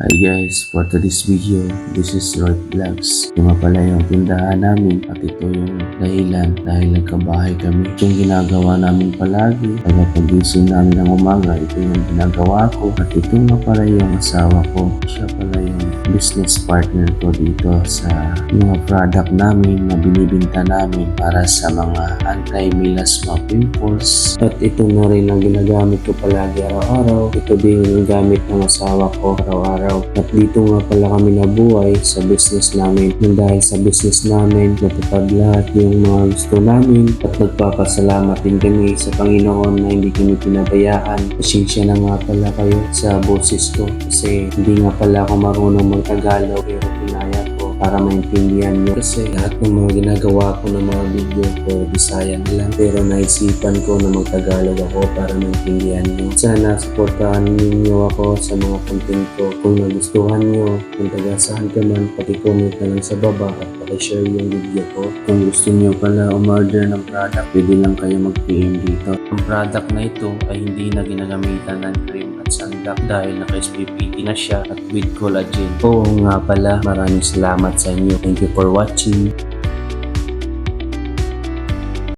Hi guys, for today's video, this is Roy Vlogs. Yung nga pala yung tindahan namin at ito yung dahilan dahil nagkabahay kami. Itong ginagawa namin palagi, pagkapagising namin ng umaga, ito yung ginagawa ko. At ito nga pala yung asawa ko. Siya pala yung business partner ko dito sa mga product namin na binibinta namin para sa mga anti-melasma pimples. At ito na rin ang ginagamit ko palagi araw-araw. Ito din yung gamit ng asawa ko araw-araw. At dito nga pala kami nabuhay sa business namin. Nang dahil sa business namin, natupad lahat yung mga gusto namin at nagpapasalamat din kami sa Panginoon na hindi kami pinabayaan. Pasensya na nga pala kayo sa boses ko kasi hindi nga pala ako marunong mag-Tagalog pero pinaya ko para maintindihan nyo kasi lahat ng mga ginagawa ko ng mga video ko Bisaya na lang pero naisipan ko na mag-Tagalog ako para maintindihan nyo. Sana supportahan ninyo ako sa mga content ko. Kung nagustuhan nyo, kung taga saan ka man, paki-comment na lang sa baba at paki-share yung video ko. Kung gusto nyo pala umorder ng product, pwede lang kayo mag-PM dito. Ang product na ito ay hindi na ginagamitan ng cream at sunblock dahil naka-SPPT na siya at with collagen. Oo nga pala, maraming salamat sa inyo. Thank you for watching.